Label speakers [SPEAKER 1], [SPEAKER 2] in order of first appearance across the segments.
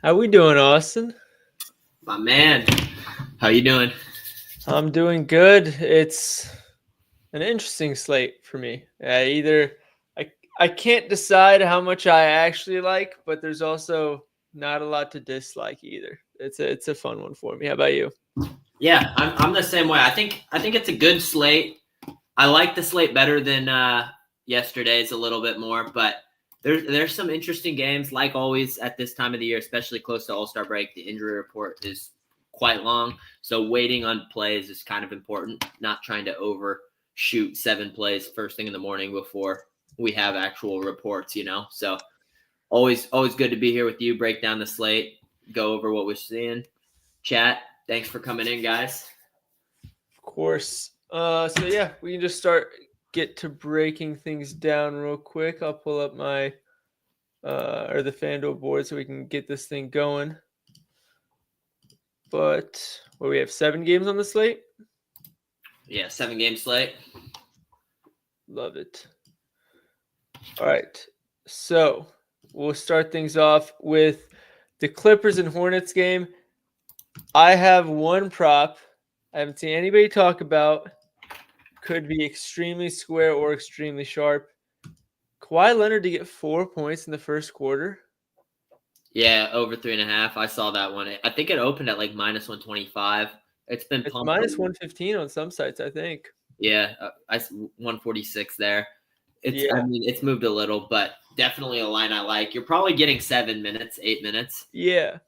[SPEAKER 1] How we doing, Austin?
[SPEAKER 2] My man, how you doing?
[SPEAKER 1] I'm doing good. It's an interesting slate for me. Either I can't decide how much I actually like, but there's also not a lot to dislike either. It's a fun one for me. How about you?
[SPEAKER 2] Yeah, I'm the same way. I think it's a good slate. I like the slate better than yesterday's a little bit more, but there's some interesting games. Like always at this time of the year, especially close to All-Star break, the injury report is quite long, so waiting on plays is kind of important. Not trying to overshoot 7 plays first thing in the morning before we have actual reports. So always good to be here with you. Break down the slate, go over what we're seeing. Chat. Thanks for coming in, guys.
[SPEAKER 1] Of course. So yeah, we can just get to breaking things down real quick. I'll pull up my or the FanDuel board so we can get this thing going. But we have 7 games on the slate.
[SPEAKER 2] Yeah, 7-game slate.
[SPEAKER 1] Love it. All right. So we'll start things off with the Clippers and Hornets game. I have one prop I haven't seen anybody talk about. Could be extremely square or extremely sharp. Kawhi Leonard to get 4 points in the first quarter.
[SPEAKER 2] Yeah, over 3.5. I saw that one. I think it opened at like minus 125. It's been
[SPEAKER 1] It's
[SPEAKER 2] pumped.
[SPEAKER 1] minus 115 on some sites, I think.
[SPEAKER 2] Yeah, I 146 there.
[SPEAKER 1] Yeah.
[SPEAKER 2] I mean, it's moved a little, but definitely a line I like. You're probably getting 7 minutes, 8 minutes.
[SPEAKER 1] Yeah.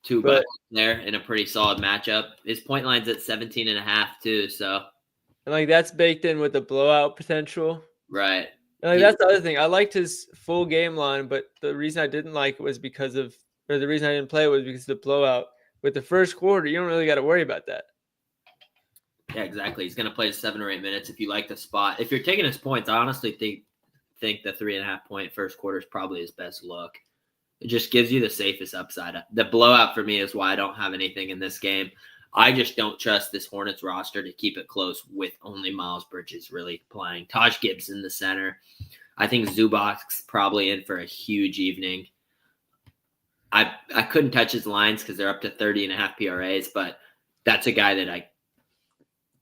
[SPEAKER 2] 2 bucks there in a pretty solid matchup. His point line's at 17.5 too, so.
[SPEAKER 1] And like that's baked in with the blowout potential.
[SPEAKER 2] Right.
[SPEAKER 1] And like that's the other thing. I liked his full game line, but the reason I didn't like it was the reason I didn't play it was because of the blowout. With the first quarter, you don't really got to worry about that.
[SPEAKER 2] Yeah, exactly. He's going to play 7 or 8 minutes if you like the spot. If you're taking his points, I honestly think the 3.5 point first quarter is probably his best look. It just gives you the safest upside. The blowout for me is why I don't have anything in this game. I just don't trust this Hornets roster to keep it close with only Miles Bridges really playing. Taj Gibson, the center. I think Zubac's probably in for a huge evening. I couldn't touch his lines because they're up to 30.5 PRAs, but that's a guy that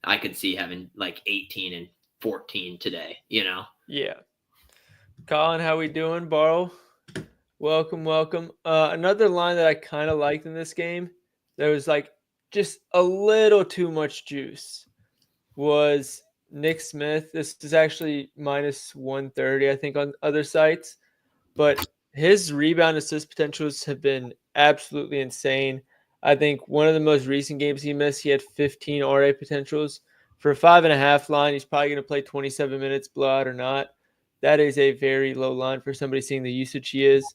[SPEAKER 2] I could see having like 18 and 14 today,
[SPEAKER 1] Yeah. Colin, how we doing, Barrow? Welcome. Another line that I kind of liked in this game, there was like just a little too much juice, was Nick Smith. This is actually minus 130, I think, on other sites. But his rebound assist potentials have been absolutely insane. I think one of the most recent games he missed, he had 15 RA potentials. For a 5.5 line, he's probably going to play 27 minutes, blowout or not. That is a very low line for somebody seeing the usage he is.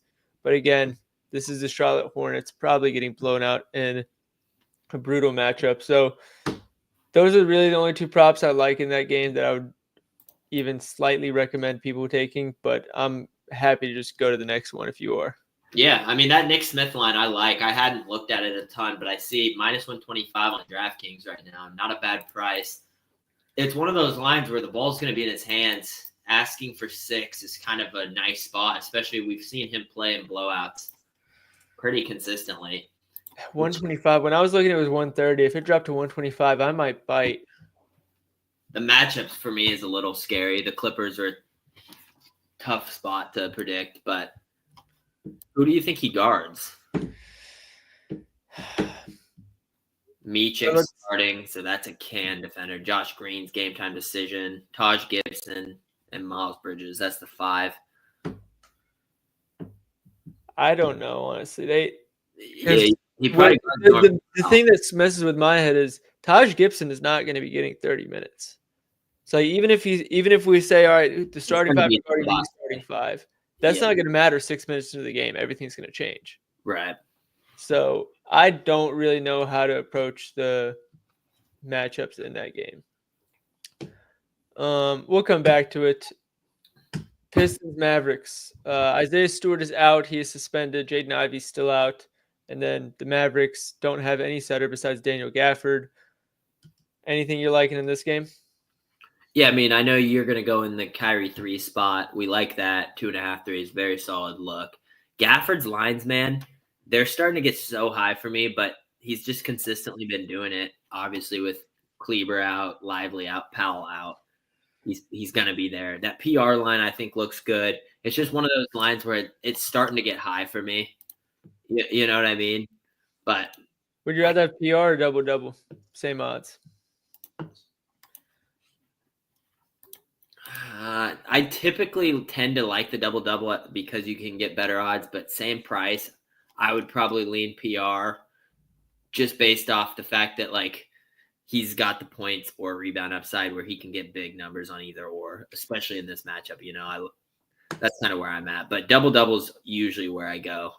[SPEAKER 1] But again, this is the Charlotte Hornets probably getting blown out in a brutal matchup. So those are really the only 2 props I like in that game that I would even slightly recommend people taking. But I'm happy to just go to the next one if you are.
[SPEAKER 2] Yeah, I mean, that Nick Smith line I like. I hadn't looked at it a ton, but I see minus 125 on DraftKings right now. Not a bad price. It's one of those lines where the ball's going to be in his hands. Asking for 6 is kind of a nice spot, especially we've seen him play in blowouts pretty consistently.
[SPEAKER 1] 125. When I was looking, it was 130. If it dropped to 125, I might bite.
[SPEAKER 2] The matchups for me is a little scary. The Clippers are a tough spot to predict, but who do you think he guards? Micic starting, so that's a can defender. Josh Green's game time decision. Taj Gibson and Miles Bridges. That's the 5.
[SPEAKER 1] I don't know, honestly.
[SPEAKER 2] He probably
[SPEAKER 1] the thing that messes with my head is Taj Gibson is not going to be getting 30 minutes. So even if we say, all right, the starting 5 is already being starting 5, that's not going to matter 6 minutes into the game. Everything's going to change.
[SPEAKER 2] Right.
[SPEAKER 1] So I don't really know how to approach the matchups in that game. We'll come back to it. Pistons Mavericks. Isaiah Stewart is out. He is suspended. Jaden Ivey's still out. And then the Mavericks don't have any setter besides Daniel Gafford. Anything you're liking in this game?
[SPEAKER 2] Yeah, I mean, I know you're going to go in the Kyrie 3 spot. We like that. 2.5 3 is very solid look. Gafford's lines, man, they're starting to get so high for me, but he's just consistently been doing it. Obviously, with Kleber out, Lively out, Powell out, he's going to be there. That PR line, I think, looks good. It's just one of those lines where it's starting to get high for me. You know what I mean? But
[SPEAKER 1] would you rather have PR or double? Same odds.
[SPEAKER 2] I typically tend to like the double because you can get better odds, but same price, I would probably lean PR just based off the fact that like he's got the points or rebound upside where he can get big numbers on either or, especially in this matchup. You know, that's kind of where I'm at. But double-double's usually where I go.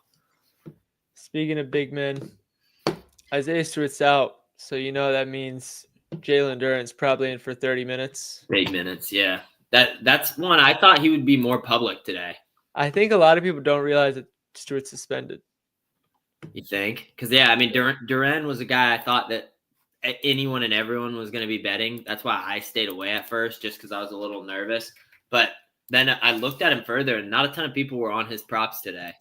[SPEAKER 1] Speaking of big men, Isaiah Stewart's out, so you know that means Jalen Duren's probably in for 30 minutes.
[SPEAKER 2] Big minutes, yeah. That's one. I thought he would be more public today.
[SPEAKER 1] I think a lot of people don't realize that Stewart's suspended.
[SPEAKER 2] You think? Because, yeah, I mean, Duren was a guy I thought that anyone and everyone was going to be betting. That's why I stayed away at first, just because I was a little nervous. But then I looked at him further, and not a ton of people were on his props today.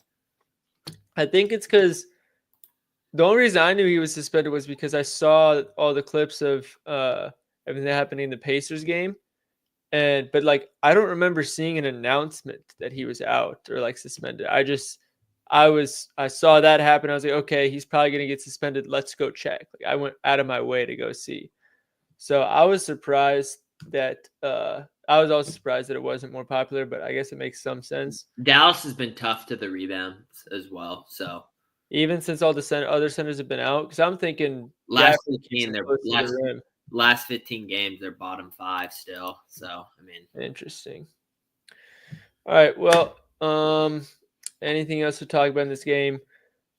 [SPEAKER 1] I think it's because the only reason I knew he was suspended was because I saw all the clips of everything happening in the Pacers game. But like, I don't remember seeing an announcement that he was out or like suspended. I saw that happen. I was like, okay, he's probably going to get suspended. Let's go check. Like, I went out of my way to go see. So I was surprised that I was also surprised that it wasn't more popular, but I guess it makes some sense.
[SPEAKER 2] Dallas has been tough to the rebounds as well. So
[SPEAKER 1] even since all the other centers have been out, because I'm thinking
[SPEAKER 2] last 15 games, they're bottom 5 still. So I mean,
[SPEAKER 1] interesting. All right, well, anything else to talk about in this game?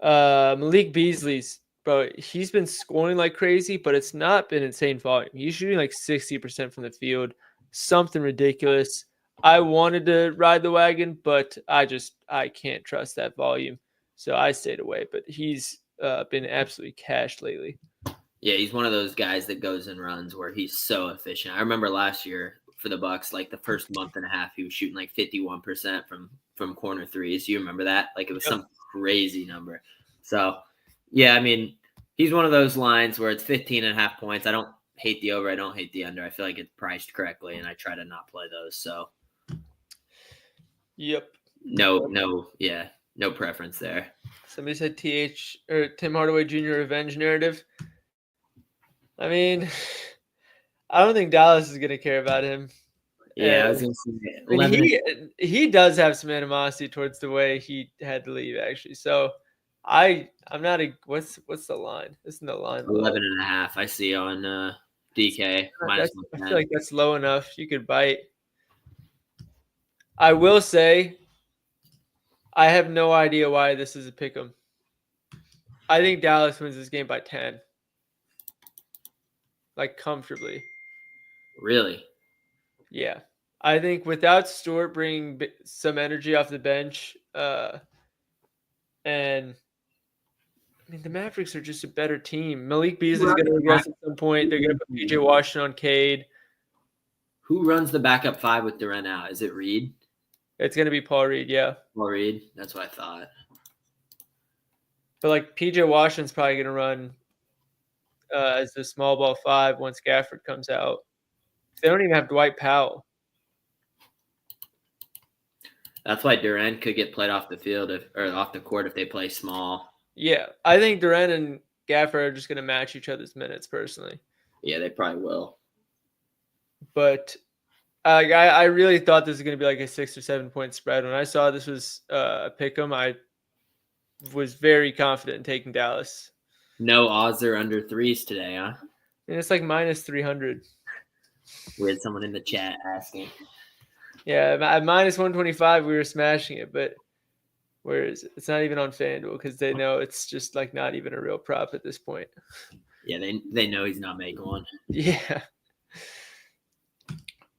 [SPEAKER 1] Malik Beasley's, bro, he's been scoring like crazy, but it's not been insane volume. He's shooting like 60% from the field, something ridiculous. I wanted to ride the wagon, but I can't trust that volume. So I stayed away, but he's been absolutely cashed lately.
[SPEAKER 2] Yeah, he's one of those guys that goes and runs where he's so efficient. I remember last year for the Bucks, like the first month and a half, he was shooting like 51% from corner threes. You remember that? Like it was some crazy number. So, yeah, I mean, he's one of those lines where it's 15.5 points. I don't hate the over. I don't hate the under. I feel like it's priced correctly, and I try to not play those. So,
[SPEAKER 1] yep.
[SPEAKER 2] No preference there.
[SPEAKER 1] Somebody said Tim Hardaway Jr. revenge narrative. I mean, I don't think Dallas is going to care about him.
[SPEAKER 2] Yeah, I was going to
[SPEAKER 1] say he does have some animosity towards the way he had to leave, actually. So I'm not a what's the line? Isn't the line
[SPEAKER 2] 11.5? I see on DK.
[SPEAKER 1] I feel like that's low enough. You could bite. I will say, I have no idea why this is a pick'em. I think Dallas wins this game by 10. Like comfortably.
[SPEAKER 2] Really?
[SPEAKER 1] Yeah. I think without Stewart bringing some energy off the bench, and I mean, the Mavericks are just a better team. Malik Beasley is going to regress at some point. They're going to put PJ Washington on Cade.
[SPEAKER 2] Who runs the backup 5 with Duren out? Is it Reed?
[SPEAKER 1] It's going to be Paul Reed, yeah.
[SPEAKER 2] Paul Reed? That's what I thought.
[SPEAKER 1] But like PJ Washington's probably going to run as the small ball 5 once Gafford comes out. They don't even have Dwight Powell.
[SPEAKER 2] That's why Duren could get played off the field or off the court if they play small.
[SPEAKER 1] Yeah, I think Duren and Gafford are just going to match each other's minutes personally.
[SPEAKER 2] Yeah, they probably will.
[SPEAKER 1] But I really thought this was going to be like a 6 or 7 point spread. When I saw this was a pick'em, I was very confident in taking Dallas.
[SPEAKER 2] No odds or under 3s today, huh?
[SPEAKER 1] And it's like minus 300.
[SPEAKER 2] We had someone in the chat asking.
[SPEAKER 1] Yeah, at minus 125, we were smashing it. But where is it? It's not even on FanDuel because they know it's just like not even a real prop at this point.
[SPEAKER 2] Yeah, they know he's not making one.
[SPEAKER 1] Yeah.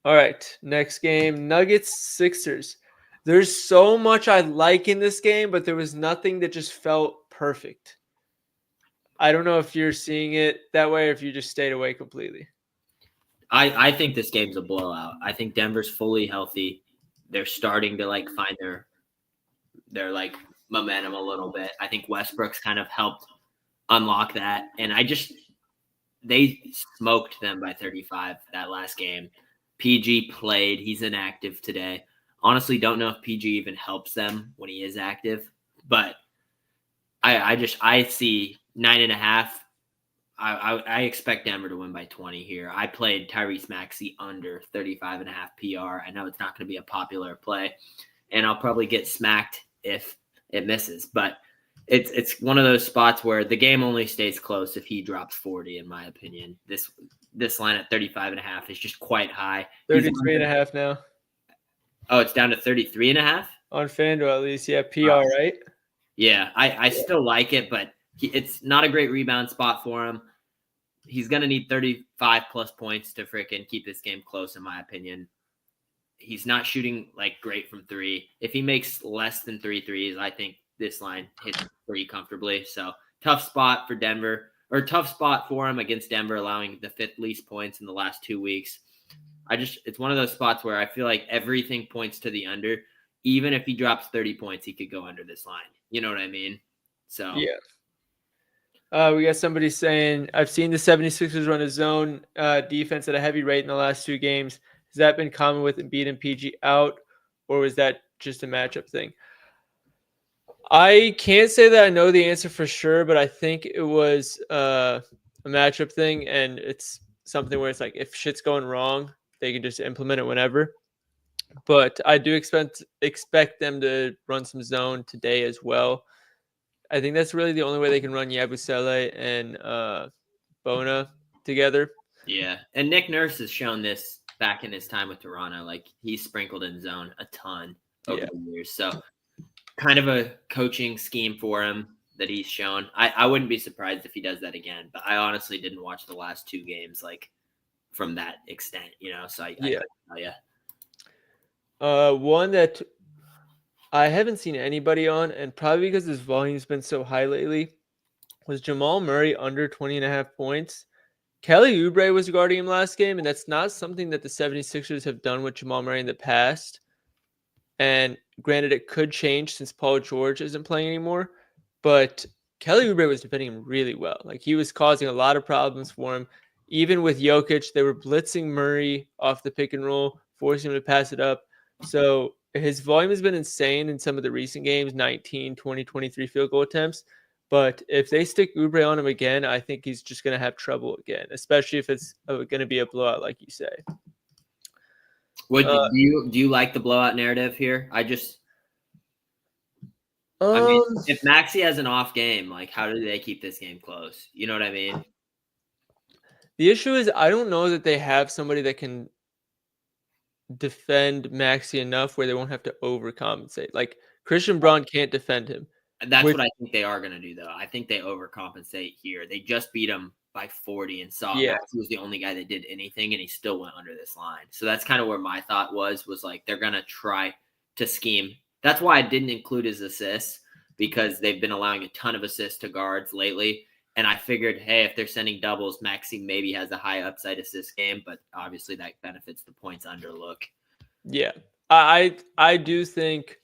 [SPEAKER 1] All right, next game, Nuggets Sixers. There's so much I like in this game, but there was nothing that just felt perfect. I don't know if you're seeing it that way or if you just stayed away completely.
[SPEAKER 2] I think this game's a blowout. I think Denver's fully healthy. They're starting to like find their like momentum a little bit. I think Westbrook's kind of helped unlock that. And they smoked them by 35 that last game. PG played. He's inactive today. Honestly, don't know if PG even helps them when he is active. But I see 9.5. I expect Denver to win by 20 here. I played Tyrese Maxey under 35.5 PR. I know it's not going to be a popular play, and I'll probably get smacked if it misses. But it's one of those spots where the game only stays close if he drops 40, in my opinion. This line at 35.5 is just quite high.
[SPEAKER 1] 33.5 now.
[SPEAKER 2] Oh, it's down to 33.5?
[SPEAKER 1] On FanDuel, at least. Yeah, PR, right?
[SPEAKER 2] Yeah, I still like it, but it's not a great rebound spot for him. He's going to need 35 plus points to freaking keep this game close, in my opinion. He's not shooting like great from three. If he makes less than 3 threes, I think this line hits pretty comfortably. So tough spot for Denver, or tough spot for him against Denver, allowing the 5th least points in the last 2 weeks. It's one of those spots where I feel like everything points to the under. Even if he drops 30 points, he could go under this line. You know what I mean? So
[SPEAKER 1] yeah. We got somebody saying, I've seen the 76ers run a zone defense at a heavy rate in the last 2 games. Has that been common with Embiid and PG out, or was that just a matchup thing? I can't say that I know the answer for sure, but I think it was a matchup thing, and it's something where it's like if shit's going wrong, they can just implement it whenever. But I do expect them to run some zone today as well. I think that's really the only way they can run Yabusele and Bona together.
[SPEAKER 2] Yeah, and Nick Nurse has shown this back in his time with Toronto. Like, he's sprinkled in zone a ton over the years. So kind of a coaching scheme for him that he's shown. I wouldn't be surprised if he does that again, but I honestly didn't watch the last 2 games like from that extent, so I couldn't tell you.
[SPEAKER 1] One that I haven't seen anybody on, and probably because his volume's been so high lately, was Jamal Murray under 20.5 points. Kelly Oubre was guarding him last game, and that's not something that the 76ers have done with Jamal Murray in the past. And granted, it could change since Paul George isn't playing anymore, but Kelly Oubre was defending him really well. Like, he was causing a lot of problems for him. Even with Jokic, they were blitzing Murray off the pick and roll, forcing him to pass it up. So his volume has been insane in some of the recent games, 19, 20, 23 field goal attempts. But if they stick Oubre on him again, I think he's just going to have trouble again, especially if it's going to be a blowout, like you say.
[SPEAKER 2] Do you like the blowout narrative here? I mean, if Maxey has an off game, like, how do they keep this game close? You know what I mean?
[SPEAKER 1] The issue is I don't know that they have somebody that can defend Maxey enough where they won't have to overcompensate. Like, Christian Braun can't defend him.
[SPEAKER 2] That's what I think they are going to do, though. I think they overcompensate here. They just beat him by 40 and saw Maxey was the only guy that did anything, and he still went under this line. So that's kind of where my thought was like they're going to try to scheme. That's why I didn't include his assists, because they've been allowing a ton of assists to guards lately. And I figured, hey, if they're sending doubles, Maxey maybe has a high upside assist game, but obviously that benefits the points under look.
[SPEAKER 1] Yeah, I do think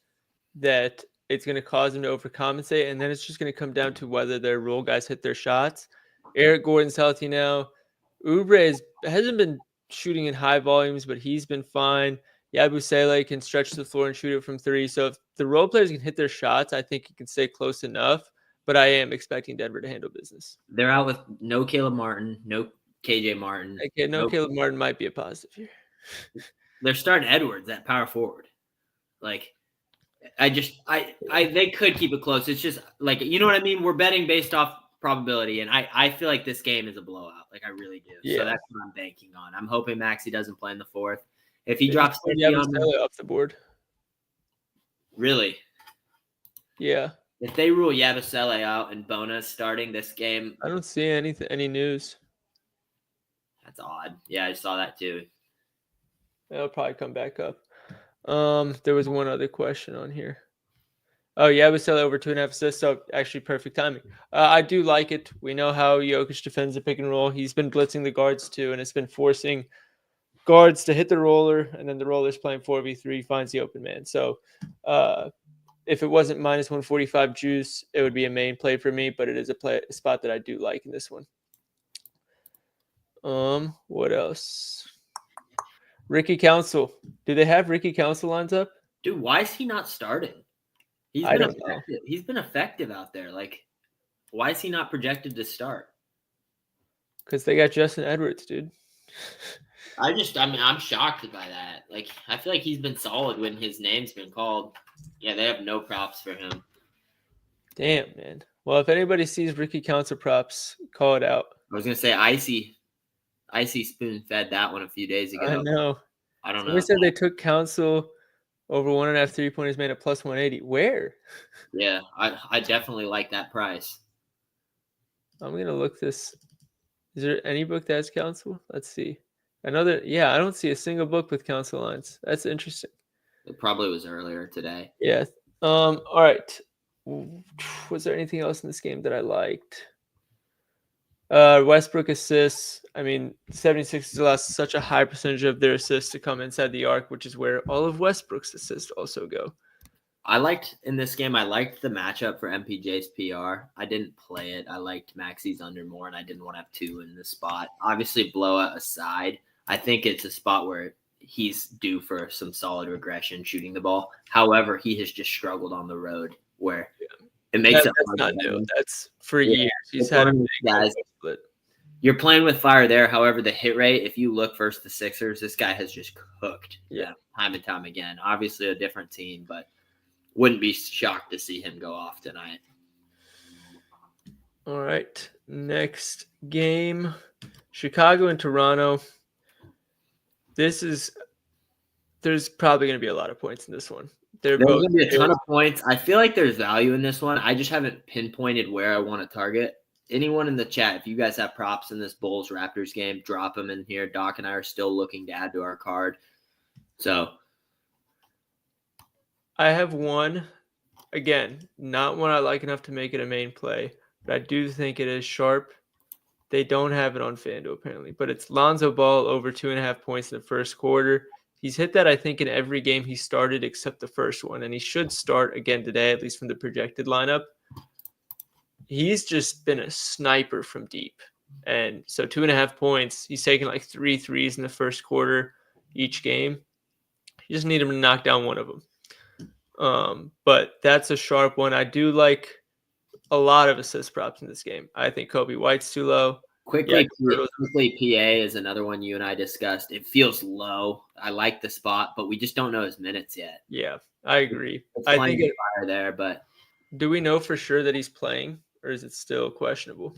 [SPEAKER 1] that it's going to cause them to overcompensate, and then it's just going to come down to whether their role guys hit their shots. Eric Gordon's healthy now. Oubre hasn't been shooting in high volumes, but he's been fine. Yabusele can stretch the floor and shoot it from 3. So if the role players can hit their shots, I think he can stay close enough. But I am expecting Denver to handle business.
[SPEAKER 2] They're out with no Caleb Martin, no KJ Martin.
[SPEAKER 1] Okay, no Caleb Martin might be a positive here.
[SPEAKER 2] They're starting Edwards at power forward. Like, they could keep it close. It's just like, you know what I mean? We're betting based off probability, and I feel like this game is a blowout. Like, I really do. Yeah. So that's what I'm banking on. I'm hoping Maxey doesn't play in the 4th. If he drops 50
[SPEAKER 1] off the board.
[SPEAKER 2] Really?
[SPEAKER 1] Yeah.
[SPEAKER 2] If they rule Yabusele out and Bona starting this game,
[SPEAKER 1] I don't see any news.
[SPEAKER 2] That's odd. Yeah, I saw that too.
[SPEAKER 1] It'll probably come back up. There was one other question on here. Oh, Yabusele over 2.5 assists, so actually perfect timing. I do like it. We know how Jokic defends the pick and roll. He's been blitzing the guards too, and it's been forcing guards to hit the roller, and then the roller's playing 4v3, finds the open man. So if it wasn't minus 145 juice, it would be a main play for me, but it is a spot that I do like in this one. What else? Ricky Council. Do they have Ricky Council lines up?
[SPEAKER 2] Dude, why is he not starting?
[SPEAKER 1] I don't know.
[SPEAKER 2] He's been effective out there. Like, why is he not projected to start?
[SPEAKER 1] Because they got Justin Edwards, dude.
[SPEAKER 2] I'm shocked by that. Like, I feel like he's been solid when his name's been called. Yeah, they have no props for him.
[SPEAKER 1] Damn, man. Well, if anybody sees Ricky Council props, call it out.
[SPEAKER 2] I was gonna say Icy spoon fed that one a few days ago.
[SPEAKER 1] I know.
[SPEAKER 2] I don't know.
[SPEAKER 1] They said they took Council over 1.5 3-pointers made at plus 180. Where?
[SPEAKER 2] Yeah, I definitely like that price.
[SPEAKER 1] I'm gonna look this. Is there any book that has Council? Let's see. Another. Yeah, I don't see a single book with Council lines. That's interesting.
[SPEAKER 2] It probably was earlier today.
[SPEAKER 1] Yeah. All right. Was there anything else in this game that I liked? Westbrook assists. I mean, 76ers lost such a high percentage of their assists to come inside the arc, which is where all of Westbrook's assists also go.
[SPEAKER 2] I liked the matchup for MPJ's PR. I didn't play it. I liked Maxi's under more, and I didn't want to have two in this spot. Obviously, blowout aside, I think it's a spot where he's due for some solid regression shooting the ball. However, he has just struggled on the road where it makes it
[SPEAKER 1] hard. That's not new. That's for years. He's had a big
[SPEAKER 2] guys. Split. You're playing with fire there. However, the hit rate, if you look versus the Sixers, this guy has just cooked time and time again. Obviously a different team, but wouldn't be shocked to see him go off tonight.
[SPEAKER 1] All right. Next game, Chicago and Toronto. There's probably going to be a lot of points in this one.
[SPEAKER 2] There's going to be a ton of points. I feel like there's value in this one. I just haven't pinpointed where I want to target. Anyone in the chat, if you guys have props in this Bulls-Raptors game, drop them in here. Doc and I are still looking to add to our card. So
[SPEAKER 1] I have one. Again, not one I like enough to make it a main play, but I do think it is sharp. They don't have it on FanDuel apparently, but it's Lonzo Ball over 2.5 points in the first quarter. He's hit that, I think, in every game he started except the first one, and he should start again today, at least from the projected lineup. He's just been a sniper from deep. And so 2.5 points, he's taken like 3 threes in the first quarter each game. You just need him to knock down one of them. But that's a sharp one. I do like a lot of assist props in this game. I think Kobe White's too low.
[SPEAKER 2] Quickly, PA is another one you and I discussed. It feels low. I like the spot, but we just don't know his minutes yet.
[SPEAKER 1] Yeah, I agree.
[SPEAKER 2] I think it's fire there, but
[SPEAKER 1] do we know for sure that he's playing, or is it still questionable?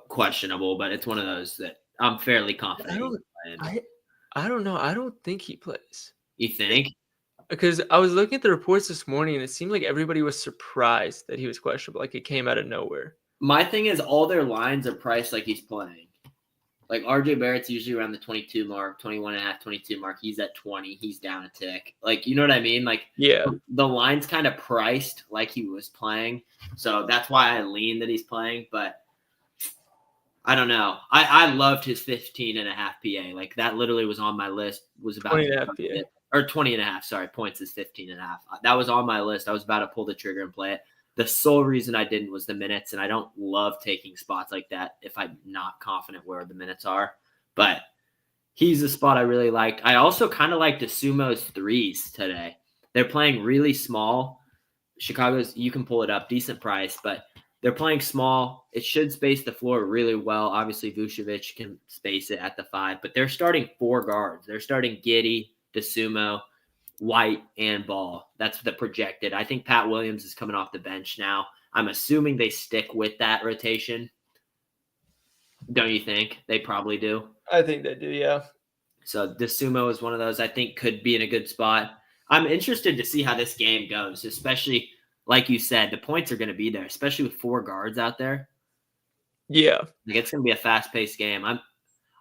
[SPEAKER 2] Questionable, but it's one of those that I'm fairly confident.
[SPEAKER 1] I don't know. I don't think he plays.
[SPEAKER 2] You think?
[SPEAKER 1] Because I was looking at the reports this morning, and it seemed like everybody was surprised that he was questionable. Like it came out of nowhere.
[SPEAKER 2] My thing is all their lines are priced like he's playing. Like RJ Barrett's usually around the 22 mark, 21.5, 22 mark. He's at 20. He's down a tick. Like, you know what I mean? Like,
[SPEAKER 1] yeah,
[SPEAKER 2] the line's kind of priced like he was playing. So that's why I lean that he's playing. But I don't know. I loved his 15.5 PA. Like, that literally was on my list. Was about
[SPEAKER 1] 20.5 PA.
[SPEAKER 2] Or 20.5. Sorry, points is 15.5. That was on my list. I was about to pull the trigger and play it. The sole reason I didn't was the minutes, and I don't love taking spots like that if I'm not confident where the minutes are. But he's a spot I really liked. I also kind of liked Sumo's threes today. They're playing really small. Chicago's, you can pull it up, decent price, but they're playing small. It should space the floor really well. Obviously, Vucevic can space it at the 5, but they're starting 4 guards. They're starting Giddey, DeSumo, White, and Ball. That's the projected. I think Pat Williams is coming off the bench now. I'm assuming they stick with that rotation. Don't you think? They probably do.
[SPEAKER 1] I think they do, yeah.
[SPEAKER 2] So DeSumo is one of those I think could be in a good spot. I'm interested to see how this game goes, especially, like you said, the points are going to be there, especially with 4 guards out there.
[SPEAKER 1] Yeah.
[SPEAKER 2] Like it's going to be a fast-paced game.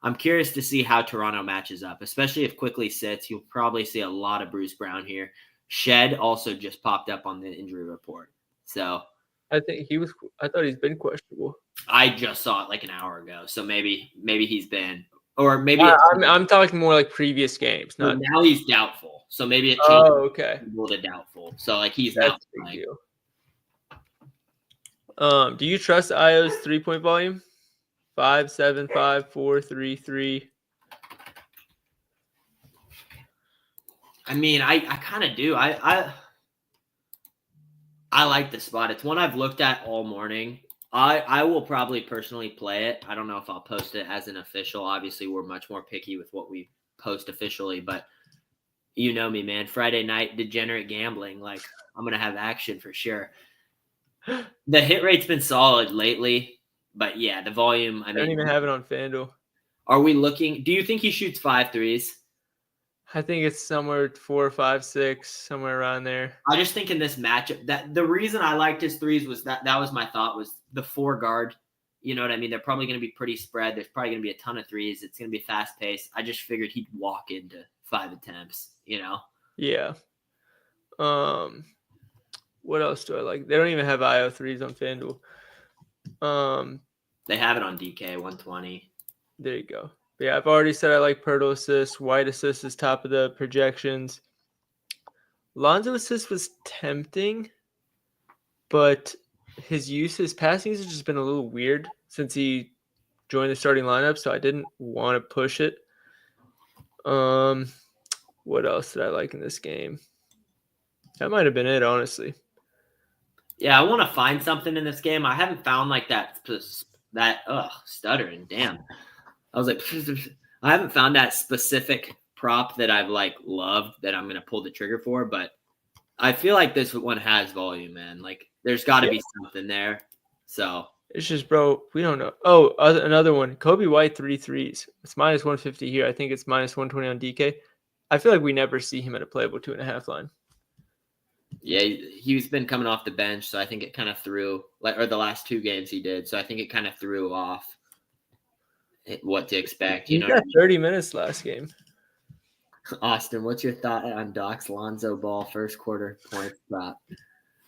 [SPEAKER 2] I'm curious to see how Toronto matches up, especially if Quickly sits. You'll probably see a lot of Bruce Brown here. Shed also just popped up on the injury report. So
[SPEAKER 1] I thought he's been questionable.
[SPEAKER 2] I just saw it like an hour ago. So maybe he's been, or maybe
[SPEAKER 1] I'm talking more like previous games.
[SPEAKER 2] Now he's doubtful. So maybe it changed
[SPEAKER 1] Oh, okay.
[SPEAKER 2] to doubtful. So like he's
[SPEAKER 1] That's
[SPEAKER 2] now
[SPEAKER 1] a big
[SPEAKER 2] playing.
[SPEAKER 1] deal. Do you trust Io's 3-point volume? 5, 7, 5, 4, 3, 3.
[SPEAKER 2] I mean, I kind of do. I like the spot. It's one I've looked at all morning. I will probably personally play it. I don't know if I'll post it as an official. Obviously, we're much more picky with what we post officially, but you know me, man. Friday night degenerate gambling. Like I'm gonna have action for sure. The hit rate's been solid lately, but yeah, the volume. I
[SPEAKER 1] I don't
[SPEAKER 2] mean,
[SPEAKER 1] even have it on FanDuel.
[SPEAKER 2] are we looking? Do you think he shoots 5 threes?
[SPEAKER 1] I think it's somewhere 4, 5, 6, somewhere around there.
[SPEAKER 2] I just think in this matchup that the reason I liked his threes was that was my thought was the 4 guard. You know what I mean? They're probably going to be pretty spread. There's probably going to be a ton of threes. It's going to be fast paced. I just figured he'd walk into 5 attempts. You know?
[SPEAKER 1] Yeah. What else do I like? They don't even have IO threes on FanDuel.
[SPEAKER 2] They have it on DK 120.
[SPEAKER 1] There you go. But yeah, I've already said I like Pirtle assist. White assist is top of the projections. Lonzo assist was tempting, but his passing usage has been a little weird since he joined the starting lineup, so I didn't want to push it. What else did I like in this game? That might have been it, honestly.
[SPEAKER 2] Yeah, I want to find something in this game. I haven't found like that stuttering. Damn. I was like, I haven't found that specific prop that I've like loved that I'm gonna pull the trigger for, but I feel like this one has volume, man. Like there's got to be something there. So
[SPEAKER 1] it's just, bro, we don't know. Oh, another one. Kobe White 3 threes. It's minus 150 here. I think it's minus 120 on DK. I feel like we never see him at a playable 2.5 line.
[SPEAKER 2] Yeah, he's been coming off the bench, so I think it kind of threw or the last 2 games he did. So I think it kind of threw off what to expect.
[SPEAKER 1] He got 30 minutes last game.
[SPEAKER 2] Austin, what's your thought on Doc's Lonzo Ball first quarter point prop?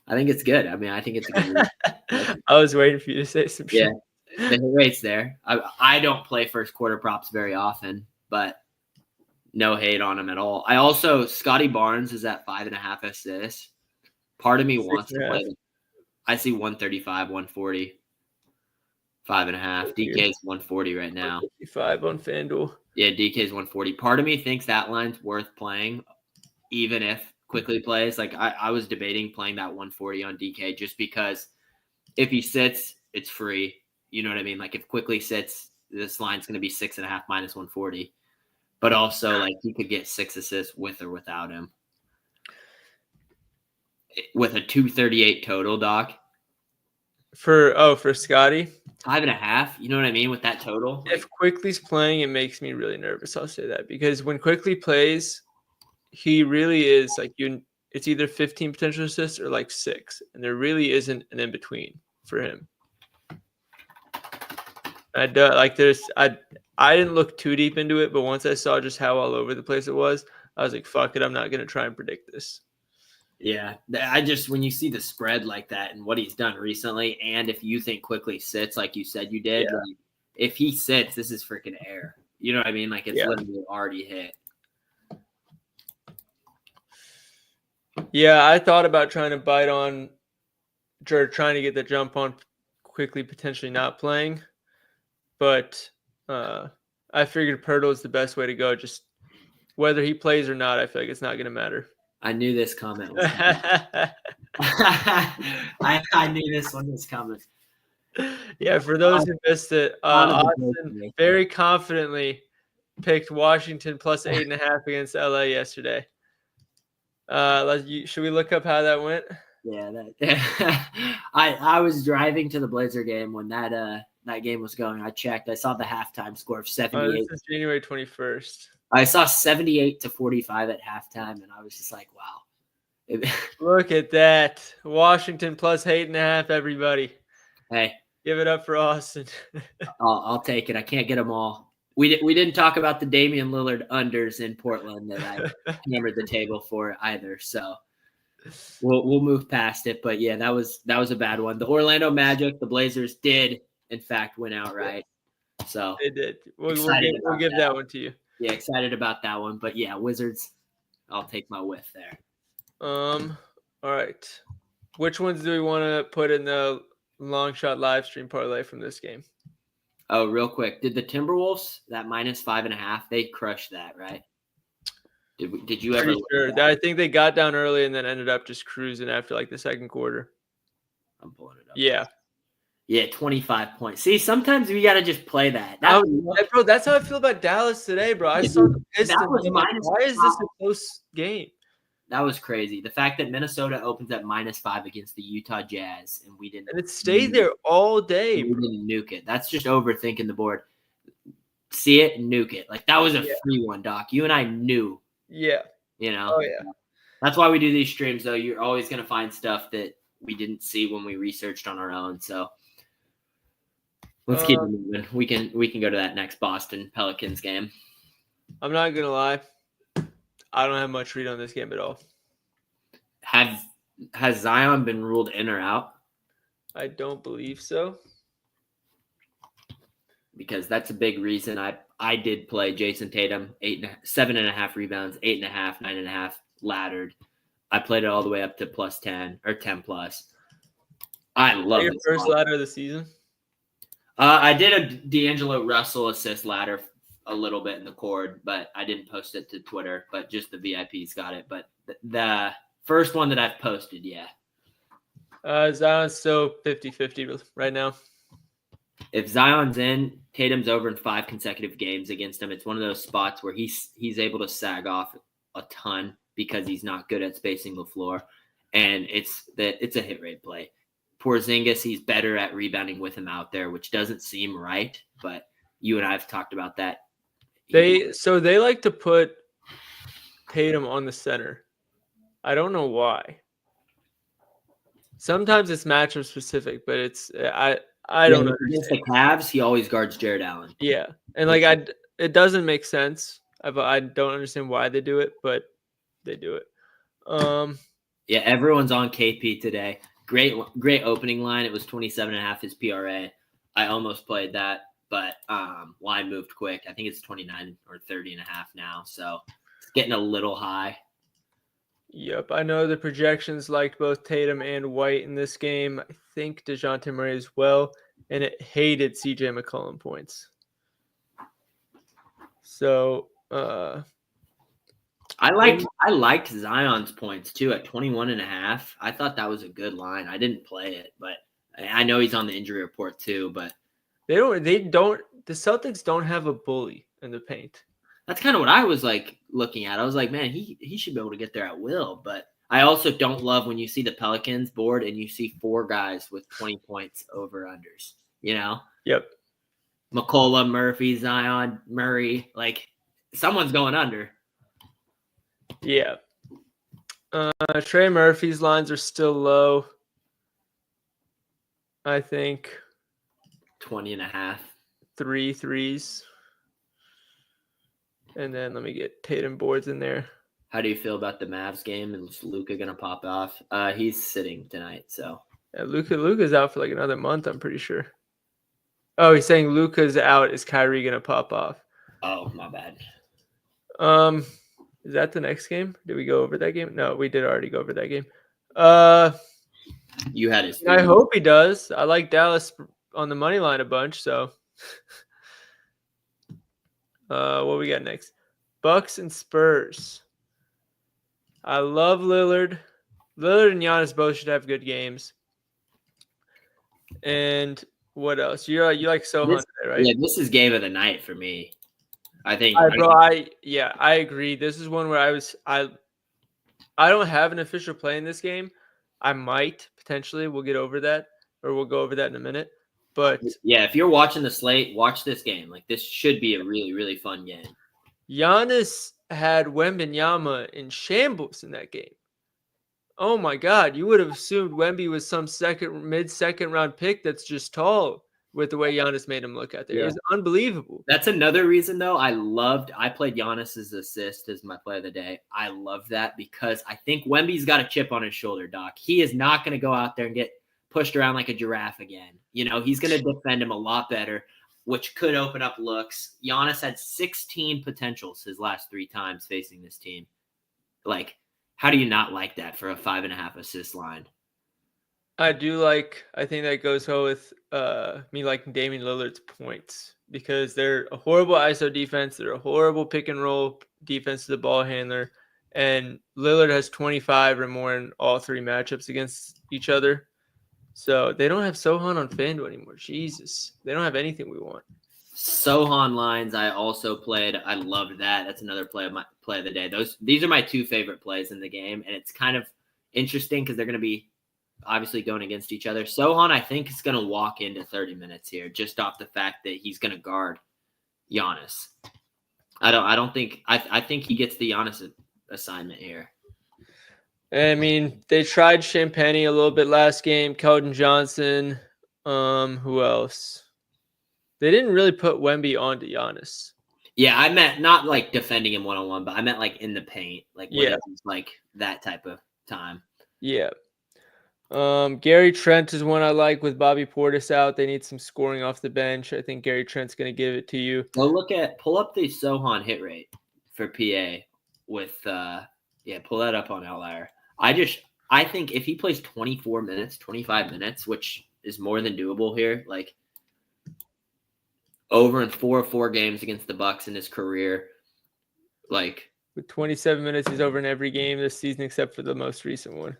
[SPEAKER 2] I think it's good. I mean, I think it's a good.
[SPEAKER 1] I was waiting for you to say some shit.
[SPEAKER 2] Yeah, the hit rate's there. I don't play first quarter props very often, but no hate on him at all. I also Scotty Barnes is at 5.5 assists. Part of me wants to play. I see 135, 140, 5.5. DK's 140 right now.
[SPEAKER 1] 55 on FanDuel.
[SPEAKER 2] Yeah, DK's 140. Part of me thinks that line's worth playing, even if Quickly plays. Like I was debating playing that 140 on DK just because if he sits, it's free. You know what I mean? Like if Quickly sits, this line's going to be 6.5 minus 140. But also, like he could get 6 assists with or without him. With a 238 total, Doc.
[SPEAKER 1] For Scotty?
[SPEAKER 2] 5.5. You know what I mean with that total?
[SPEAKER 1] If Quickly's playing, it makes me really nervous. I'll say that because when Quickly plays, he really is like it's either 15 potential assists or like 6, and there really isn't an in between for him. I didn't look too deep into it, but once I saw just how all over the place it was, I was like, "Fuck it, I'm not gonna try and predict this."
[SPEAKER 2] Yeah, when you see the spread like that and what he's done recently, and if you think Quickly sits like you said you did, like, if he sits, this is freaking air. You know what I mean? Like it's literally already hit.
[SPEAKER 1] Yeah, I thought about trying to bite on, or trying to get the jump on Quickly potentially not playing, but I figured Pirtle is the best way to go. Just whether he plays or not, I feel like it's not going to matter.
[SPEAKER 2] I knew this comment was coming. I knew this one was coming.
[SPEAKER 1] Yeah, for those who missed it, Austin very confidently picked Washington plus 8.5 against LA yesterday. Should we look up how that went?
[SPEAKER 2] Yeah, I was driving to the Blazer game when that game was going. I checked. I saw the halftime score of 78.
[SPEAKER 1] This is January 21st.
[SPEAKER 2] I saw 78-45 at halftime, and I was just like, wow.
[SPEAKER 1] Look at that. Washington plus 8.5, everybody.
[SPEAKER 2] Hey.
[SPEAKER 1] Give it up for Austin.
[SPEAKER 2] I'll take it. I can't get them all. We didn't talk about the Damian Lillard unders in Portland that I hammered the table for either. So we'll move past it. But yeah, that was a bad one. The Orlando Magic, the Blazers did in fact win outright. So
[SPEAKER 1] they did. We'll give that one to you.
[SPEAKER 2] Yeah, excited about that one. But yeah, Wizards. I'll take my whiff there.
[SPEAKER 1] All right. Which ones do we want to put in the long shot live stream parlay from this game?
[SPEAKER 2] Oh, real quick. Did the Timberwolves, that -5.5, they crushed that, right? Did you ever?
[SPEAKER 1] Pretty sure. I think they got down early and then ended up just cruising after like the second quarter.
[SPEAKER 2] I'm pulling it up.
[SPEAKER 1] Yeah.
[SPEAKER 2] Yeah, 25 points. See, sometimes we got to just play that.
[SPEAKER 1] Bro, that's how I feel about Dallas today, bro. I saw the Pistons. Why is this a close game?
[SPEAKER 2] That was crazy. The fact that Minnesota opens at -5 against the Utah Jazz and we didn't.
[SPEAKER 1] And it stayed there all day.
[SPEAKER 2] We didn't nuke it. That's just overthinking the board. See it and nuke it. Like, that was a free one, Doc. You and I knew.
[SPEAKER 1] Yeah.
[SPEAKER 2] You know?
[SPEAKER 1] Oh, yeah.
[SPEAKER 2] That's why we do these streams, though. You're always going to find stuff that we didn't see when we researched on our own. So let's keep it moving. We can go to that next Boston Pelicans game.
[SPEAKER 1] I'm not going to lie. I don't have much read on this game at all.
[SPEAKER 2] Has Zion been ruled in or out?
[SPEAKER 1] I don't believe so.
[SPEAKER 2] Because that's a big reason I did play Jason Tatum, 7.5 rebounds, 8.5, 9.5 laddered. I played it all the way up to +10 or 10+. I love
[SPEAKER 1] your first ladder of the season.
[SPEAKER 2] I did a D'Angelo Russell assist ladder a little bit in the cord, but I didn't post it to Twitter. But just the VIPs got it. But the first one that I've posted, yeah.
[SPEAKER 1] Zion's still 50-50 right now.
[SPEAKER 2] If Zion's in, Tatum's over in 5 consecutive games against him. It's one of those spots where he's able to sag off a ton because he's not good at spacing the floor, and it's a hit rate play. Porzingis, he's better at rebounding with him out there, which doesn't seem right, but you and I have talked about that.
[SPEAKER 1] They like to put Tatum on the center. I don't know why. Sometimes it's matchup specific, but it's I don't know.
[SPEAKER 2] Against the Cavs, he always guards Jared Allen.
[SPEAKER 1] Yeah, and it doesn't make sense. I don't understand why they do it, but they do it.
[SPEAKER 2] Yeah, everyone's on KP today. Great opening line. It was 27.5 his PRA. I almost played that, but line moved quick. I think it's 29 or 30.5 now, so it's getting a little high.
[SPEAKER 1] Yep, I know the projections liked both Tatum and White in this game. I think DeJounte Murray as well, and it hated CJ McCollum points. So
[SPEAKER 2] I liked Zion's points too at 21.5. I thought that was a good line. I didn't play it, but I know he's on the injury report too. But
[SPEAKER 1] they don't. The Celtics don't have a bully in the paint.
[SPEAKER 2] That's kind of what I was like looking at. I was like, man, he should be able to get there at will. But I also don't love when you see the Pelicans board and you see 4 guys with 20 points over unders. You know?
[SPEAKER 1] Yep.
[SPEAKER 2] McCullough, Murphy, Zion, Murray. Like, someone's going under.
[SPEAKER 1] Yeah. Trey Murphy's lines are still low. I think
[SPEAKER 2] 20.5.
[SPEAKER 1] 3 threes. And then let me get Tatum boards in there.
[SPEAKER 2] How do you feel about the Mavs game? Is Luka going to pop off? He's sitting tonight, so.
[SPEAKER 1] Yeah, Luka's out for like another month, I'm pretty sure. Oh, he's saying Luka's out. Is Kyrie going to pop off?
[SPEAKER 2] Oh, my bad.
[SPEAKER 1] Is that the next game? Did we go over that game? No, we did already go over that game.
[SPEAKER 2] You had his.
[SPEAKER 1] I hope he does. I like Dallas on the money line a bunch, so. What we got next? Bucks and Spurs. I love Lillard. Lillard and Giannis both should have good games. And what else? You like Sohan today, right?
[SPEAKER 2] Yeah, this is game of the night for me. I think.
[SPEAKER 1] I agree. This is one where I don't have an official play in this game. I might potentially. We'll get over that, or we'll go over that in a minute. But
[SPEAKER 2] yeah, if you're watching the slate, watch this game. Like, this should be a really, really fun game.
[SPEAKER 1] Giannis had Wembanyama in shambles in that game. Oh my God, you would have assumed Wemby was some mid-second round pick that's just tall with the way Giannis made him look out there. Yeah. It was unbelievable.
[SPEAKER 2] That's another reason, though. I played Giannis's assist as my play of the day. I love that because I think Wemby's got a chip on his shoulder, Doc. He is not going to go out there and get pushed around like a giraffe again. You know, he's going to defend him a lot better, which could open up looks. Giannis had 16 potentials his last 3 times facing this team. Like, how do you not like that for a 5.5 assist line?
[SPEAKER 1] I think that goes well with me liking Damian Lillard's points because they're a horrible ISO defense. They're a horrible pick and roll defense to the ball handler. And Lillard has 25 or more in all three matchups against each other. So they don't have Sohan on FanDuel anymore. Jesus. They don't have anything we want.
[SPEAKER 2] Sohan lines I also played. I loved that. That's another play of the day. These are my two favorite plays in the game, and it's kind of interesting because they're going to be obviously going against each other. Sohan, I think, is going to walk into 30 minutes here just off the fact that he's going to guard Giannis. I think he gets the Giannis assignment here.
[SPEAKER 1] I mean, they tried Champagne a little bit last game. Keldon Johnson. Who else? They didn't really put Wemby onto Giannis.
[SPEAKER 2] Yeah, I meant not like defending him one-on-one, but I meant like in the paint, like when it was like that type of time.
[SPEAKER 1] Yeah. Gary Trent is one I like with Bobby Portis out. They need some scoring off the bench. I think Gary Trent's going to give it to you.
[SPEAKER 2] Well, pull up the Sohan hit rate for PA with pull that up on Outlier. I think if he plays 24 minutes, 25 minutes, which is more than doable here, like over in 4 of 4 games against the Bucks in his career, like
[SPEAKER 1] with 27 minutes, he's over in every game this season except for the most recent one.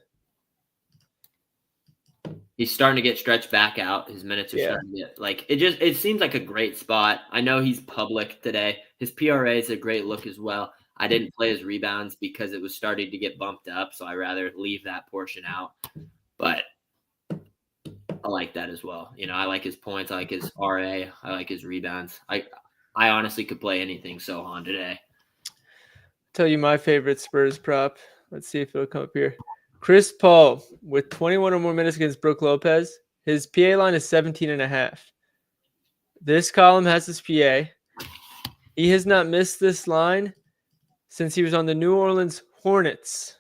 [SPEAKER 2] He's starting to get stretched back out. His minutes are starting to get like it seems like a great spot. I know he's public today. His PRA is a great look as well. I didn't play his rebounds because it was starting to get bumped up, so I rather leave that portion out. But I like that as well. You know, I like his points, I like his RA, I like his rebounds. I honestly could play anything Sohan today.
[SPEAKER 1] Tell you my favorite Spurs prop. Let's see if it'll come up here. Chris Paul with 21 or more minutes against Brook Lopez. His PA line is 17.5. This column has his PA. He has not missed this line since he was on the New Orleans Hornets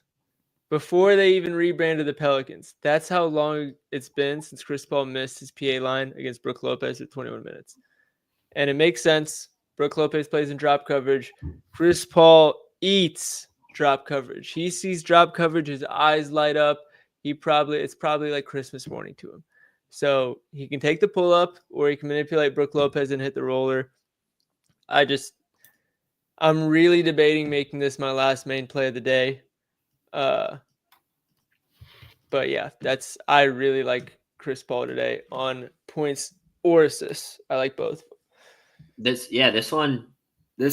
[SPEAKER 1] before they even rebranded the Pelicans. That's how long it's been since Chris Paul missed his PA line against Brook Lopez at 21 minutes. And it makes sense. Brook Lopez plays in drop coverage. Chris Paul eats drop coverage. He sees drop coverage, his eyes light up. It's probably like Christmas morning to him. So he can take the pull up or he can manipulate Brook Lopez and hit the roller. I'm really debating making this my last main play of the day. But yeah, I really like Chris Paul today on points or assists. I like both.
[SPEAKER 2] This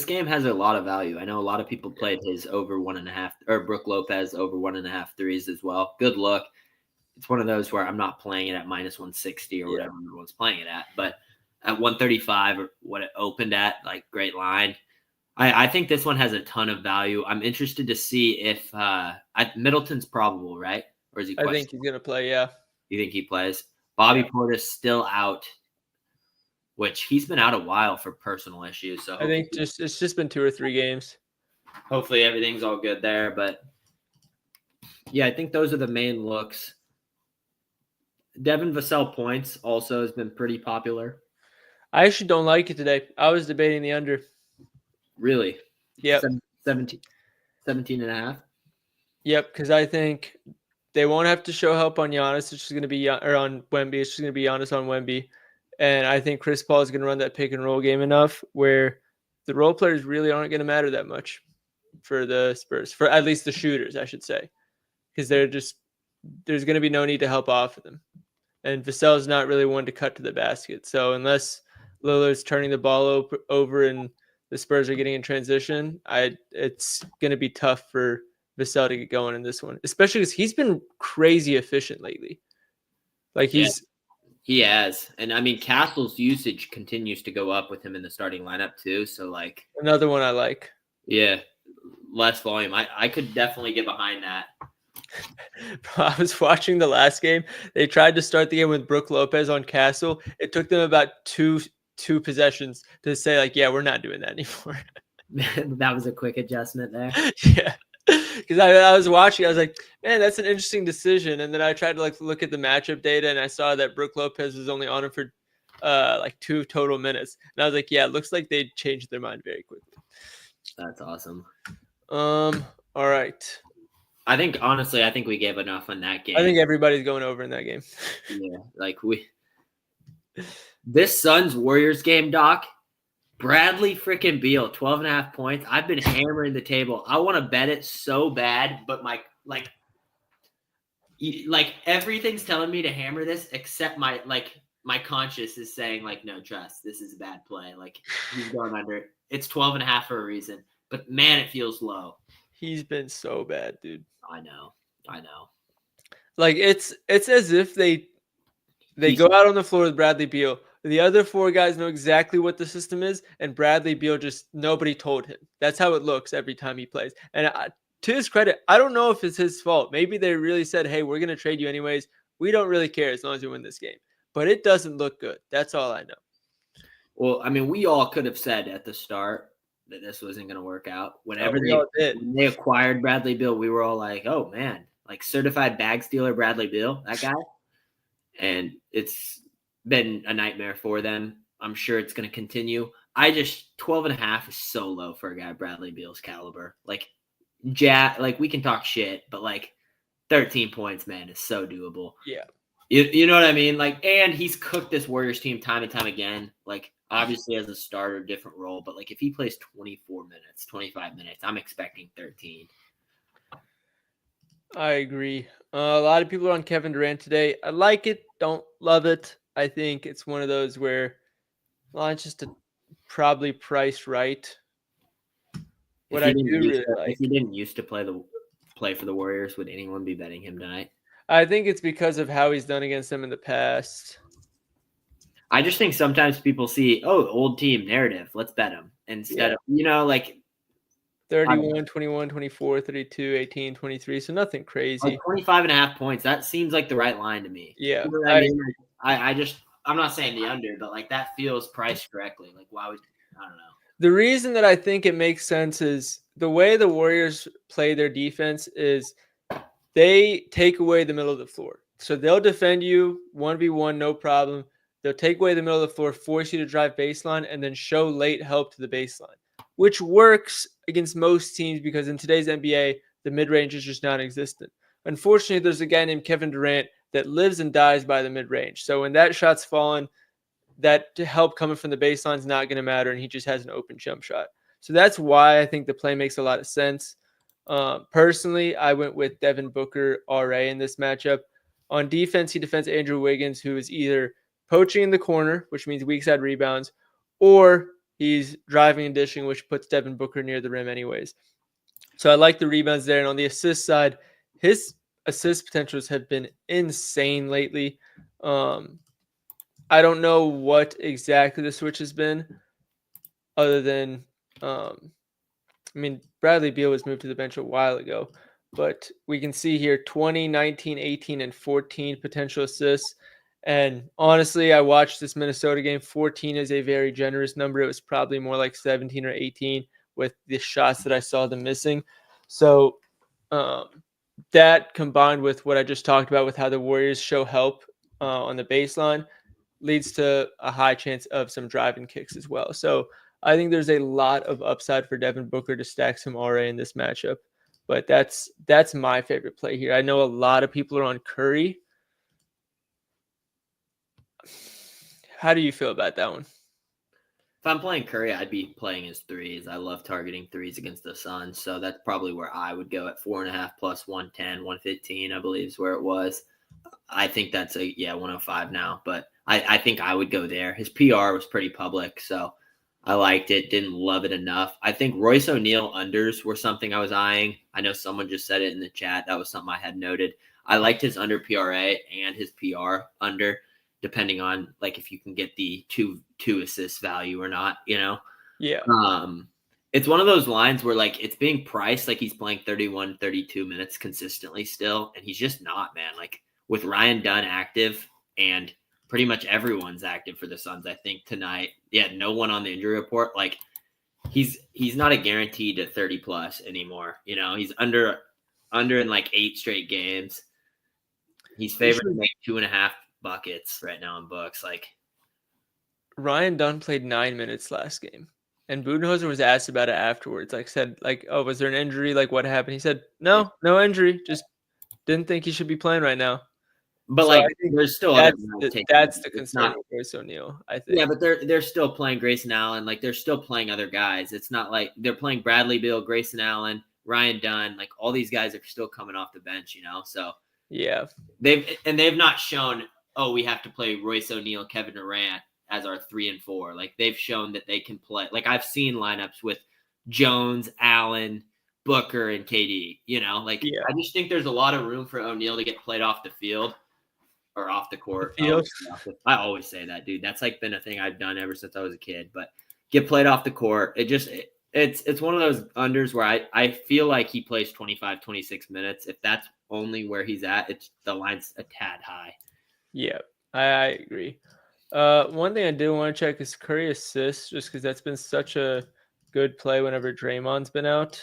[SPEAKER 2] game has a lot of value. I know a lot of people played his over 1.5 or Brook Lopez over 1.5 threes as well. Good look. It's one of those where I'm not playing it at minus 160 or whatever everyone's playing it at, but at 135 or what it opened at, like great line. I think this one has a ton of value. I'm interested to see if Middleton's probable, right? Or is he questionable?
[SPEAKER 1] I think he's going to play, yeah.
[SPEAKER 2] You think he plays? Bobby Portis still out, which he's been out a while for personal issues. So
[SPEAKER 1] I think it's just been 2 or 3 games.
[SPEAKER 2] Hopefully everything's all good there. But yeah, I think those are the main looks. Devin Vassell points also has been pretty popular.
[SPEAKER 1] I actually don't like it today. I was debating the under.
[SPEAKER 2] Really?
[SPEAKER 1] Yep.
[SPEAKER 2] 17.5?
[SPEAKER 1] Yep, because I think they won't have to show help on Giannis. It's just going to be on Wemby. It's just going to be Giannis on Wemby. And I think Chris Paul is going to run that pick and roll game enough where the role players really aren't going to matter that much for the Spurs, for at least the shooters, I should say, because there's going to be no need to help off of them. And Vassell's not really one to cut to the basket. So unless Lillard's turning the ball over and the Spurs are getting in transition, it's going to be tough for Vassell to get going in this one, especially because he's been crazy efficient lately. Like
[SPEAKER 2] he has. And I mean, Castle's usage continues to go up with him in the starting lineup too. So like
[SPEAKER 1] another one I like.
[SPEAKER 2] Yeah. Less volume. I could definitely get behind that.
[SPEAKER 1] I was watching the last game. They tried to start the game with Brook Lopez on Castle. It took them about two possessions to say like, yeah, we're not doing that anymore.
[SPEAKER 2] That was a quick adjustment there.
[SPEAKER 1] Yeah. Because I was watching, I was like, man, that's an interesting decision. And then I tried to like look at the matchup data, and I saw that Brook Lopez was only on him for like 2 total minutes. And I was like, yeah, it looks like they changed their mind very quickly.
[SPEAKER 2] That's awesome.
[SPEAKER 1] All right.
[SPEAKER 2] I think honestly, I think we gave enough on that game.
[SPEAKER 1] I think everybody's going over in that game.
[SPEAKER 2] Yeah, like this Suns Warriors game, Doc. Bradley freaking Beal, 12.5 points. I've been hammering the table. I want to bet it so bad, but my everything's telling me to hammer this except my conscience is saying like, no, trust, this is a bad play. Like he's going under. It's 12.5 for a reason, but man, it feels low.
[SPEAKER 1] He's been so bad, dude.
[SPEAKER 2] I know.
[SPEAKER 1] Like it's as if they go out on the floor with Bradley Beal. The other four guys know exactly what the system is, and Bradley Beal just nobody told him. That's how it looks every time he plays. And to his credit, I don't know if it's his fault. Maybe they really said, "Hey, we're gonna trade you anyways. We don't really care as long as you win this game." But it doesn't look good. That's all I know.
[SPEAKER 2] Well, I mean, we all could have said at the start that this wasn't going to work out. Whenever when they acquired Bradley Beal, we were all like, "Oh man, like certified bag stealer Bradley Beal, that guy." And it's been a nightmare for them. I'm sure it's going to continue. 12.5 is so low for a guy Bradley Beal's caliber. Like we can talk shit, but like 13 points, man, is so doable.
[SPEAKER 1] Yeah.
[SPEAKER 2] You know what I mean? Like, and he's cooked this Warriors team time and time again. Like, obviously as a starter, different role, but like if he plays 24 minutes, 25 minutes, I'm expecting 13.
[SPEAKER 1] I agree. A lot of people are on Kevin Durant today. I like it. Don't love it. I think it's one of those where, well, it's just probably priced right. What I do really like.
[SPEAKER 2] If he didn't used to play for the Warriors, would anyone be betting him tonight?
[SPEAKER 1] I think it's because of how he's done against them in the past.
[SPEAKER 2] I just think sometimes people see, old team narrative, let's bet him instead of, like
[SPEAKER 1] 31, 21, 24, 32, 18, 23. So nothing crazy.
[SPEAKER 2] Like 25.5 points. That seems like the right line to me.
[SPEAKER 1] Yeah.
[SPEAKER 2] You know what I mean? I'm not saying the under, but like that feels priced correctly. Like why would, I don't know.
[SPEAKER 1] The reason that I think it makes sense is the way the Warriors play their defense is they take away the middle of the floor. So they'll defend you 1v1, no problem. They'll take away the middle of the floor, force you to drive baseline, and then show late help to the baseline, which works against most teams because in today's NBA, the mid-range is just non-existent. Unfortunately, there's a guy named Kevin Durant that lives and dies by the mid-range. So when that shot's fallen, that help coming from the baseline is not going to matter, and he just has an open jump shot. So that's why I think the play makes a lot of sense. Personally, I went with Devin Booker RA in this matchup. On defense, he defends Andrew Wiggins, who is either poaching in the corner, which means weak side rebounds, or he's driving and dishing, which puts Devin Booker near the rim anyways. So I like the rebounds there. And on the assist side, his assist potentials have been insane lately. I don't know what exactly the switch has been other than, Bradley Beal was moved to the bench a while ago, but we can see here 20, 19, 18, and 14 potential assists. And honestly, I watched this Minnesota game. 14 is a very generous number. It was probably more like 17 or 18 with the shots that I saw them missing. So that combined with what I just talked about with how the Warriors show help on the baseline leads to a high chance of some driving kicks as well. So I think there's a lot of upside for Devin Booker to stack some RA in this matchup. But that's my favorite play here. I know a lot of people are on Curry. How do you feel about that one?
[SPEAKER 2] If I'm playing Curry, I'd be playing his threes. I love targeting threes against the Suns. So that's probably where I would go at 4.5 plus 110, 115, I believe is where it was. I think that's 105 now, but I think I would go there. His PR was pretty public, so I liked it. Didn't love it enough. I think Royce O'Neal unders were something I was eyeing. I know someone just said it in the chat. That was something I had noted. I liked his under PRA and his PR under, depending on like if you can get the two assist value or not, Yeah. It's one of those lines where like it's being priced like he's playing 31, 32 minutes consistently still, and he's just not, man. Like with Ryan Dunn active and pretty much everyone's active for the Suns, I think tonight. Yeah, no one on the injury report. Like he's not a guarantee to 30 plus anymore. He's under in like 8 straight games. He's favored to make 2.5 buckets right now in books. Like
[SPEAKER 1] Ryan Dunn played 9 minutes last game. And Budenholzer was asked about it afterwards. Like said, like, oh, was there an injury? Like, what happened? He said, no, no injury. Just didn't think he should be playing right now.
[SPEAKER 2] But
[SPEAKER 1] So
[SPEAKER 2] like,
[SPEAKER 1] I think
[SPEAKER 2] there's still other
[SPEAKER 1] that's the
[SPEAKER 2] It's
[SPEAKER 1] concern
[SPEAKER 2] not.
[SPEAKER 1] with Royce O'Neal, I think.
[SPEAKER 2] Yeah, but they're still playing Grayson Allen. Like they're still playing other guys. It's not like they're playing Bradley Beal, Grayson Allen, Ryan Dunn. Like all these guys are still coming off the bench, you know. So
[SPEAKER 1] yeah,
[SPEAKER 2] they've not shown. Oh, we have to play Royce O'Neal, Kevin Durant as our 3 and 4. Like they've shown that they can play. Like I've seen lineups with Jones, Allen, Booker, and KD. You know, like
[SPEAKER 1] yeah.
[SPEAKER 2] I just think there's a lot of room for O'Neal to get played off the field. Or off the court.
[SPEAKER 1] Field.
[SPEAKER 2] I always say that, dude. That's like been a thing I've done ever since I was a kid. But get played off the court. It's one of those unders where I feel like he plays 25, 26 minutes. If that's only where he's at, it's the line's a tad high.
[SPEAKER 1] Yeah, I agree. One thing I did want to check is Curry assists, just because that's been such a good play whenever Draymond's been out.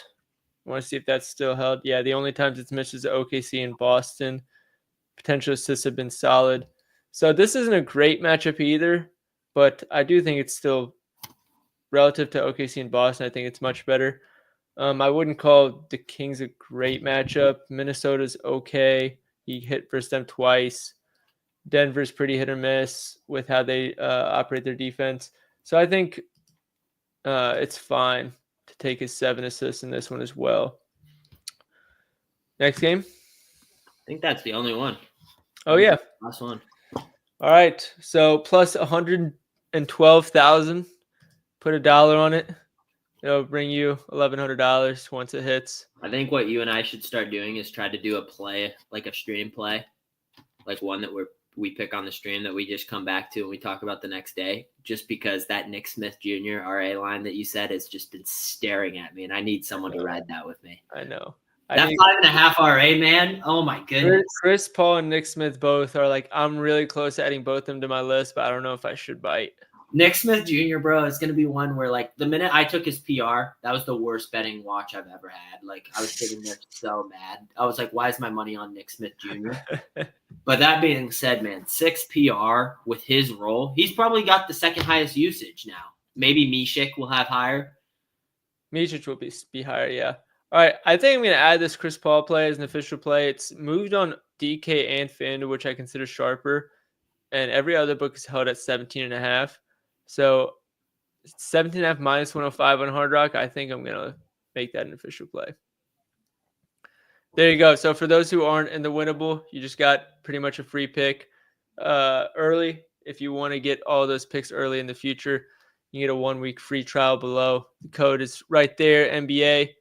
[SPEAKER 1] I want to see if that's still held. Yeah, the only times it's missed is OKC and Boston. Potential assists have been solid. So this isn't a great matchup either, but I do think it's still relative to OKC and Boston. I think it's much better. I wouldn't call the Kings a great matchup. Minnesota's okay. He hit versus them twice. Denver's pretty hit or miss with how they operate their defense. So I think it's fine to take his 7 assists in this one as well. Next game?
[SPEAKER 2] I think that's the only one.
[SPEAKER 1] Oh, yeah.
[SPEAKER 2] Last one.
[SPEAKER 1] All right. So plus 112,000. Put $1 on it. It'll bring you $1,100 once it hits.
[SPEAKER 2] I think what you and I should start doing is try to do a play, like a stream play, like one that we pick on the stream that we just come back to and we talk about the next day. Just because that Nick Smith Jr. RA line that you said has just been staring at me, and I need someone to ride that with me.
[SPEAKER 1] I know.
[SPEAKER 2] That 5.5 RA, man. Oh my goodness.
[SPEAKER 1] Chris Paul and Nick Smith both are like, I'm really close to adding both of them to my list, but I don't know if I should bite.
[SPEAKER 2] Nick Smith Jr., bro, is going to be one where, like, the minute I took his PR, that was the worst betting watch I've ever had. Like, I was sitting there so mad. I was like, why is my money on Nick Smith Jr.? But that being said, man, 6 PR with his role, he's probably got the second highest usage now. Maybe Mishik will have higher.
[SPEAKER 1] Mishik will be higher, yeah. All right, I think I'm going to add this Chris Paul play as an official play. It's moved on DK and FanDuel, which I consider sharper, and every other book is held at 17.5. So 17.5 minus 105 on Hard Rock. I think I'm going to make that an official play. There you go. So for those who aren't in the winnable, you just got pretty much a free pick early. If you want to get all those picks early in the future, you get a 1-week free trial below. The code is right there, NBA.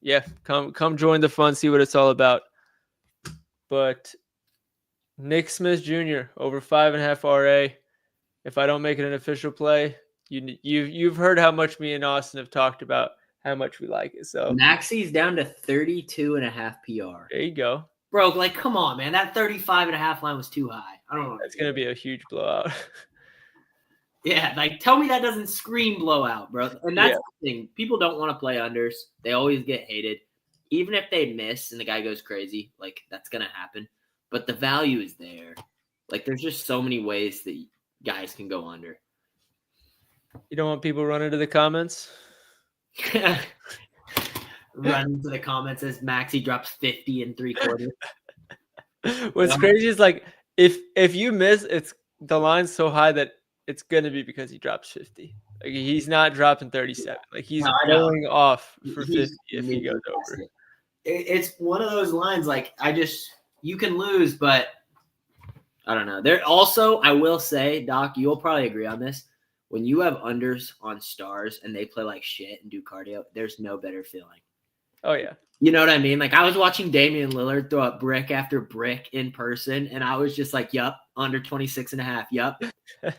[SPEAKER 1] Yeah, come join the fun, see what it's all about. But Nick Smith Jr. over 5.5 RA. If I don't make it an official play, you've heard how much me and Austin have talked about how much we like it. So
[SPEAKER 2] Maxi's down to 32.5 PR.
[SPEAKER 1] There you go.
[SPEAKER 2] Bro, like, come on, man. That 35.5 line was too high. I don't know.
[SPEAKER 1] It's going to be a huge blowout.
[SPEAKER 2] Yeah, like, tell me that doesn't scream blowout, bro. And that's the thing. People don't want to play unders. They always get hated. Even if they miss and the guy goes crazy, like, that's going to happen. But the value is there. Like, there's just so many ways that guys can go under.
[SPEAKER 1] You don't want people running to the comments?
[SPEAKER 2] Run into the comments as Maxi drops 50 in 3/4.
[SPEAKER 1] What's crazy is, like, if you miss, it's the line's so high that it's gonna be because he drops 50. Like, he's not dropping 37. Like, he's going off for 50 if he goes over.
[SPEAKER 2] It's one of those lines. Like, you can lose, but I don't know. There also, I will say, Doc, you'll probably agree on this. When you have unders on stars and they play like shit and do cardio, there's no better feeling.
[SPEAKER 1] Oh, yeah.
[SPEAKER 2] You know what I mean? Like, I was watching Damian Lillard throw up brick after brick in person, and I was just like, yup, under 26.5, yup.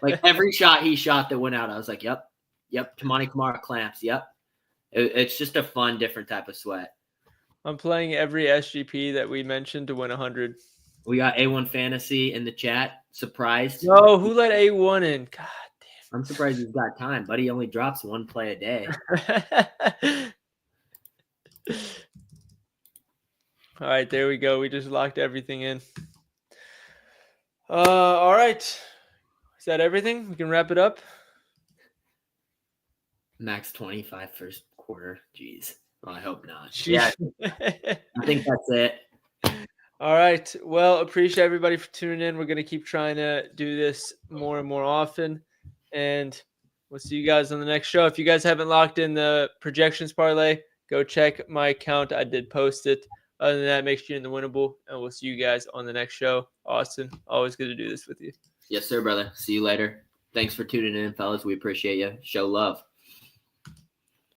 [SPEAKER 2] Like, every shot he shot that went out, I was like, yup, Tamani Kamara clamps, yup. It's just a fun, different type of sweat.
[SPEAKER 1] I'm playing every SGP that we mentioned to win 100.
[SPEAKER 2] We got A1 Fantasy in the chat. Surprised?
[SPEAKER 1] No, who let A1 in? God damn.
[SPEAKER 2] I'm surprised he's got time, but he only drops one play a day.
[SPEAKER 1] All right, there we go. We just locked everything in. All right. Is that everything? We can wrap it up.
[SPEAKER 2] Max 25 first quarter. Jeez. Well, I hope not.
[SPEAKER 1] Jeez.
[SPEAKER 2] Yeah, I think that's it.
[SPEAKER 1] All right. Well, appreciate everybody for tuning in. We're going to keep trying to do this more and more often. And we'll see you guys on the next show. If you guys haven't locked in the projections parlay, go check my account. I did post it. Other than that, make sure you're in the winnable. And we'll see you guys on the next show. Austin, always good to do this with you.
[SPEAKER 2] Yes, sir, brother. See you later. Thanks for tuning in, fellas. We appreciate you. Show love.